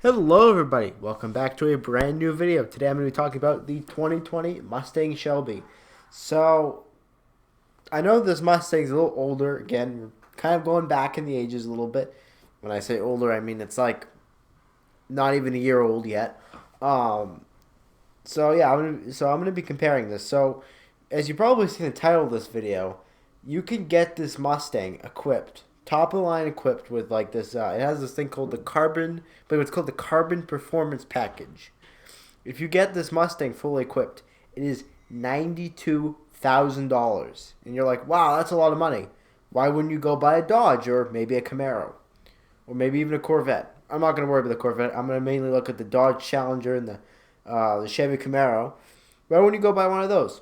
Hello everybody, welcome back to a brand new video. Today I'm going to be talking about the 2020 Mustang Shelby. So, I know this Mustang's a little older. Again, we're kind of going back in the ages a little bit. When I say older, I mean it's like not even a year old yet. Um, I'm gonna be comparing this. So, as you probably seen the title of this video, you can get this Mustang equipped, top of the line equipped with like this. It has this thing called the carbon, but it's called the Carbon Performance Package. If you get this Mustang fully equipped, it is $92,000, and you're like, wow, that's a lot of money. Why wouldn't you go buy a Dodge or maybe a Camaro, or maybe even a Corvette? I'm not gonna worry about the Corvette. I'm gonna mainly look at the Dodge Challenger and the Chevy Camaro. Why wouldn't you go buy one of those?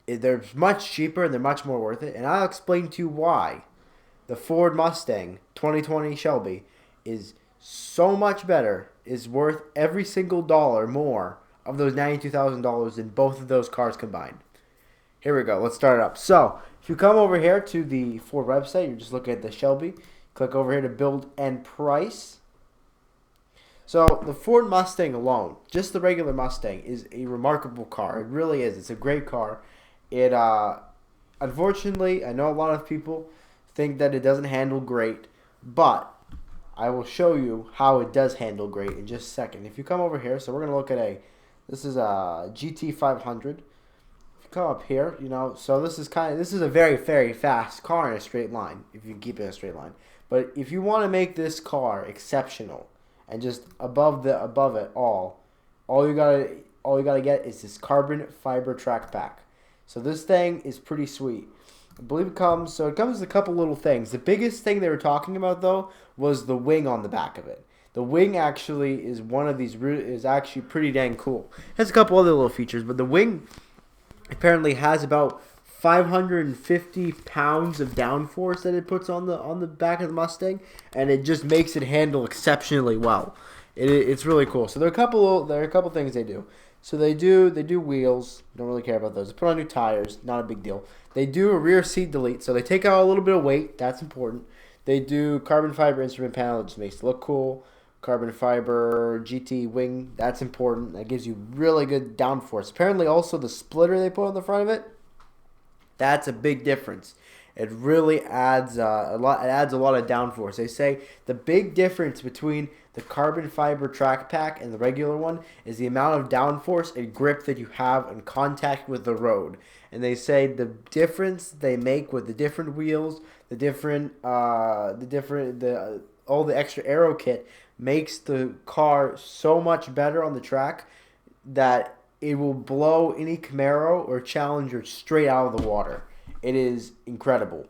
They're much cheaper and they're much more worth it, and I'll explain to you why the Ford Mustang 2020 Shelby is so much better, is worth every single dollar more of those $92,000 than both of those cars combined. Here we go. Let's start it up. So, if you come over here to the Ford website, you're just looking at the Shelby. Click over here to build and price. So, the Ford Mustang alone, just the regular Mustang, is a remarkable car. It really is. It's a great car. It, unfortunately, I know a lot of people think that it doesn't handle great, but I will show you how it does handle great in just a second. If you come over here, so we're going to look at this is a GT500. If you come up here, so this is a very, very fast car in a straight line, if you keep it in a straight line. But if you want to make this car exceptional and just above it all you gotta get is this carbon fiber track pack. So this thing is pretty sweet. I believe it comes with a couple little things. The biggest thing they were talking about though was the wing on the back of it. The wing actually is actually pretty dang cool. It has a couple other little features, but the wing apparently has about 550 pounds of downforce that it puts on the back of the Mustang, and it just makes it handle exceptionally well. It's really cool. So there are a couple things they do. So they do wheels. Don't really care about those. They put on new tires. Not a big deal. They do a rear seat delete. So they take out a little bit of weight. That's important. They do carbon fiber instrument panel. It just makes it look cool. Carbon fiber GT wing. That's important. That gives you really good downforce. Apparently also the splitter they put on the front of it. That's a big difference. It really adds a lot. It adds a lot of downforce. They say the big difference between the carbon fiber track pack and the regular one is the amount of downforce and grip that you have in contact with the road. And they say the difference they make with the different wheels, all the extra aero kit makes the car so much better on the track that it will blow any Camaro or Challenger straight out of the water. It is incredible.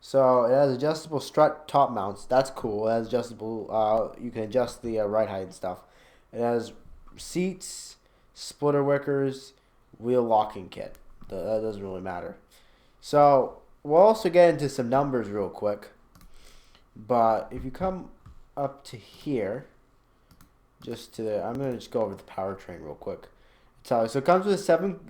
So it has adjustable strut top mounts. That's cool. It has adjustable. You can adjust the ride height and stuff. It has seats, splitter wickers, wheel locking kit. That doesn't really matter. So we'll also get into some numbers real quick. But if you come up to here, I'm gonna just go over the powertrain real quick. So it comes with a seven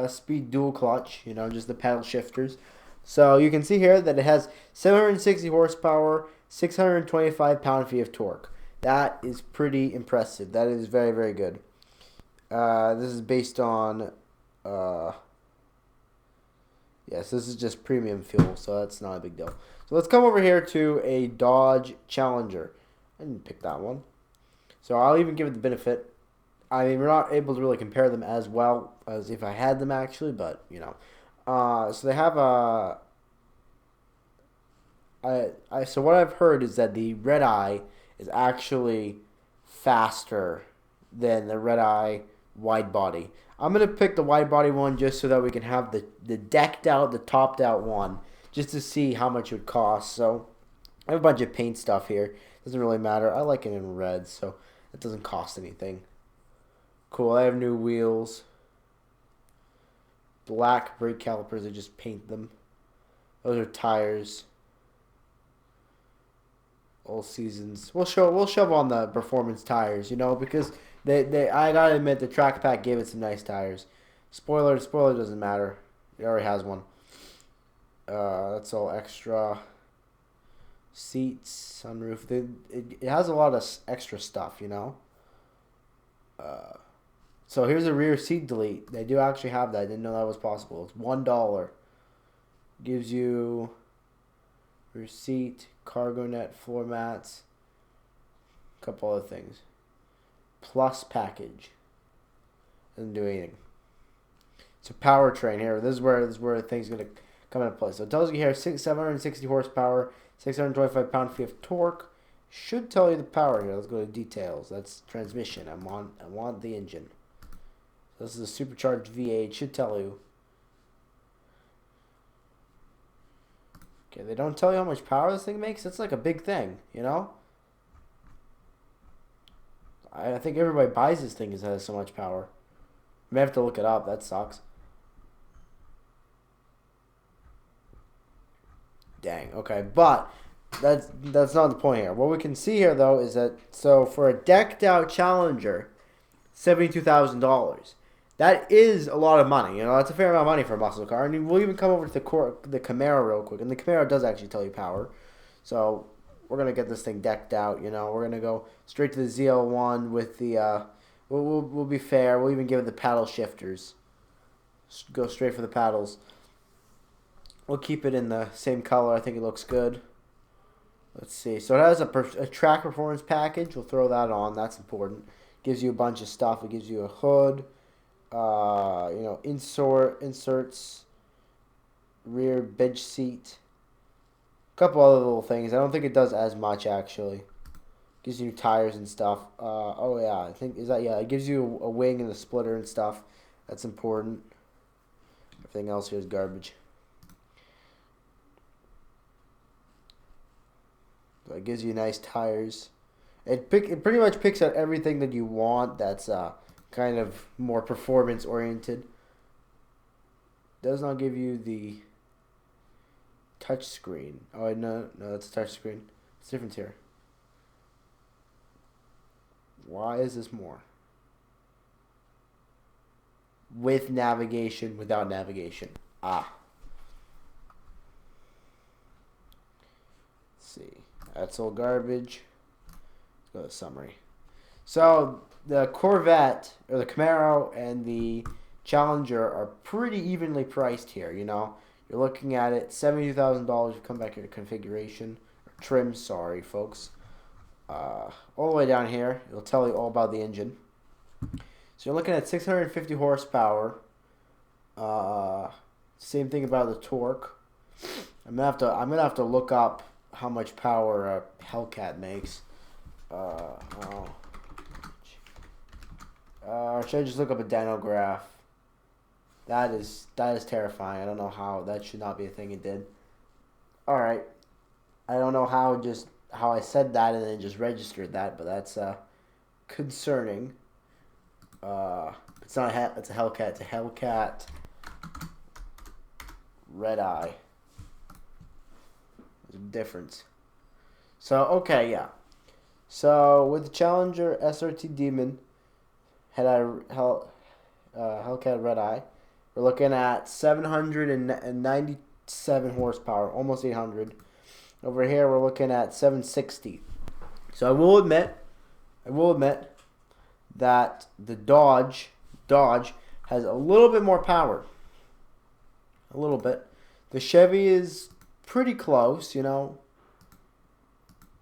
speed dual clutch. Just the pedal shifters. So you can see here that it has 760 horsepower, 625 pound-feet of torque. That is pretty impressive. That is very, very good. This is based on, yes, this is just premium fuel, so that's not a big deal. So let's come over here to a Dodge Challenger. I didn't pick that one. So I'll even give it the benefit. I mean, we're not able to really compare them as well as if I had them actually, but so they have so what I've heard is that the Red Eye is actually faster than the Red Eye wide body. I'm gonna pick the wide body one just so that we can have the decked out, the topped out one, just to see how much it would cost. So I have a bunch of paint stuff here. Doesn't really matter. I like it in red, so it doesn't cost anything. Cool. I have new wheels. Black brake calipers. I just paint them. Those are tires. All seasons. We'll shove on the performance tires, because I gotta admit the track pack gave it some nice tires. Spoiler doesn't matter. It already has one. That's all extra. seats, sunroof. It has a lot of extra stuff, you know. So here's a rear seat delete. They do actually have that. I didn't know that was possible. It's $1. Gives you rear seat, cargo net, floor mats, a couple other things. Plus package. Doesn't do anything. It's a powertrain here. This is where things gonna come into play. So it tells you here 760 horsepower, 625 pound-feet of torque. Should tell you the power here. Let's go to details. That's transmission. I want the engine. So this is a supercharged V8. Should tell you. Okay, they don't tell you how much power this thing makes. That's like a big thing, you know. I think everybody buys this thing because it has so much power. I may have to look it up. That sucks. Dang. Okay, but that's not the point here. What we can see here though is that so for a decked out Challenger, $72,000. That is a lot of money. You know, that's a fair amount of money for a muscle car. And we'll even come over to the Camaro real quick. And the Camaro does actually tell you power. So we're gonna get this thing decked out. You know, we're gonna go straight to the ZL1 with the. We'll be fair. We'll even give it the paddle shifters. Go straight for the paddles. We'll keep it in the same color. I think it looks good. Let's see. So it has a track performance package. We'll throw that on. That's important. Gives you a bunch of stuff. It gives you a hood. You know, inserts, rear bench seat. A couple other little things. I don't think it does as much actually. Gives you tires and stuff. Oh yeah, I think it gives you a wing and a splitter and stuff. That's important. Everything else here is garbage. So it gives you nice tires. It pretty much picks out everything that you want that's kind of more performance oriented. Does not give you the touch screen. Oh no, that's a touch screen. It's different here. Why is this more? With navigation, without navigation. Let's see. That's all garbage. Let's go to summary. So the Corvette or the Camaro and the Challenger are pretty evenly priced here. You know, you're looking at it $72,000. You come back here to configuration or trim. Sorry, folks. All the way down here, it'll tell you all about the engine. So you're looking at 650 horsepower. Same thing about the torque. I'm gonna have to look up how much power a Hellcat makes. Should I just look up a dyno graph? That is terrifying. I don't know how that should not be a thing it did. All right, I don't know how I said that and then just registered that, but that's concerning. It's not it's a Hellcat. It's a Hellcat Red Eye. There's a difference. So okay, yeah. So with the Challenger SRT Demon Hellcat Red Eye, we're looking at 797 horsepower, almost 800. Over here, we're looking at 760. So I will admit that the Dodge has a little bit more power. A little bit. The Chevy is pretty close, you know.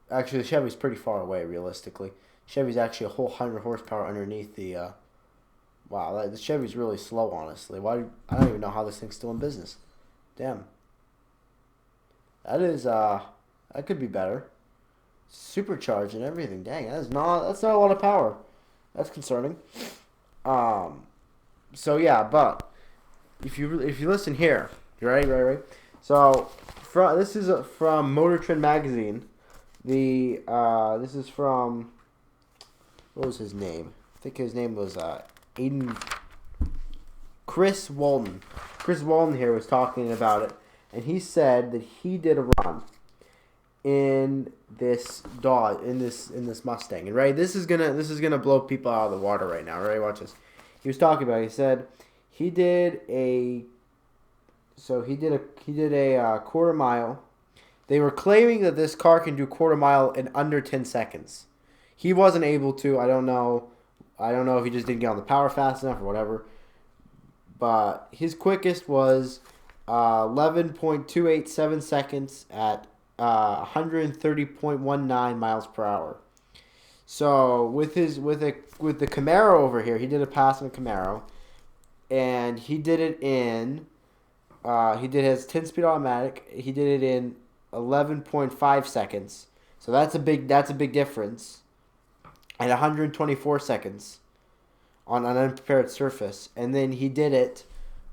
Actually, the Chevy's pretty far away, realistically. Chevy's actually a whole 100 horsepower underneath the. Wow, the Chevy's really slow, honestly. I don't even know how this thing's still in business. Damn. That is that could be better. Supercharged and everything. Dang, that's not a lot of power. That's concerning. So yeah, but if you listen here, right. So this is from Motor Trend magazine. This is from, what was his name? I think his name was Chris Walton. Chris Walton here was talking about it, and he said that he did a run in this Dodge, in this Mustang, and right, this is gonna blow people out of the water right now. Right, watch this. He was talking about it. He said he did a quarter mile, They were claiming that this car can do quarter mile in under 10 seconds. He wasn't able to. I don't know. I don't know if he just didn't get on the power fast enough or whatever. But his quickest was 11.287 seconds at 130.19 miles per hour. So with the Camaro over here, he did a pass in a Camaro, and he did it in he did his 10-speed automatic. He did it in 11.5 seconds. So that's a big difference. At 124 seconds on an unprepared surface. And then he did it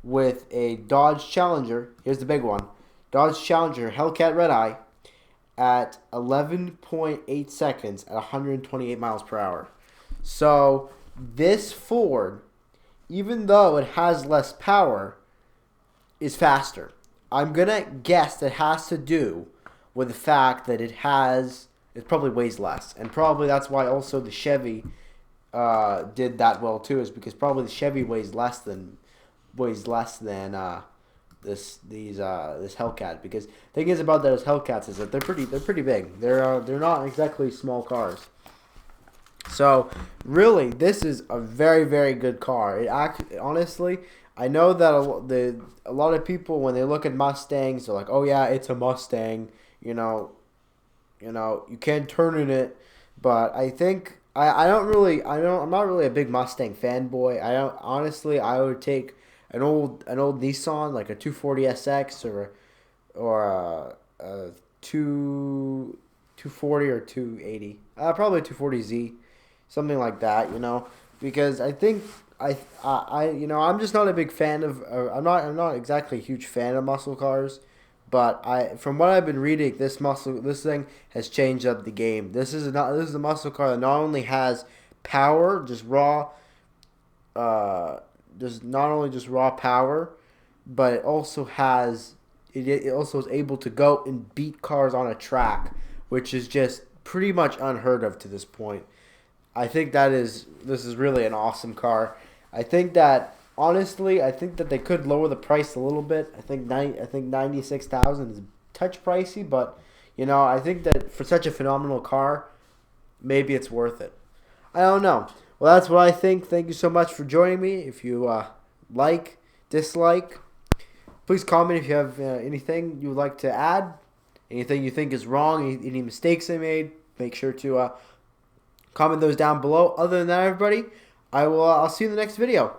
with a Dodge Challenger. Here's the big one. Dodge Challenger Hellcat Red Eye at 11.8 seconds at 128 miles per hour. So this Ford, even though it has less power, is faster. I'm going to guess that has to do with the fact that it probably weighs less. And probably that's why also the Chevy did that well too, is because probably the Chevy weighs less than this Hellcat. Because the thing is about those Hellcats is that they're pretty big. They're not exactly small cars. So really, this is a very, very good car. Honestly, I know that a lot of people, when they look at Mustangs, they're like, "Oh yeah, it's a Mustang." You you can't turn in it. But I think I'm not really a big Mustang fanboy. I would take an old Nissan, like a 240SX or a 240 or 280. Probably a 240Z, something like that, because I think I'm just not a big fan of I'm not exactly a huge fan of muscle cars, but from what I've been reading, this thing has changed up the game. This is a muscle car that not only has power, just not only just raw power, but it also is able to go and beat cars on a track, which is just pretty much unheard of to this point. I think this is really an awesome car. Honestly, I think that they could lower the price a little bit. I think 96,000 is a touch pricey, but I think that for such a phenomenal car, maybe it's worth it. I don't know. Well, that's what I think. Thank you so much for joining me. If you like, dislike, please comment if you have anything you would like to add, anything you think is wrong, any mistakes I made. Make sure to comment those down below. Other than that, everybody, I'll see you in the next video.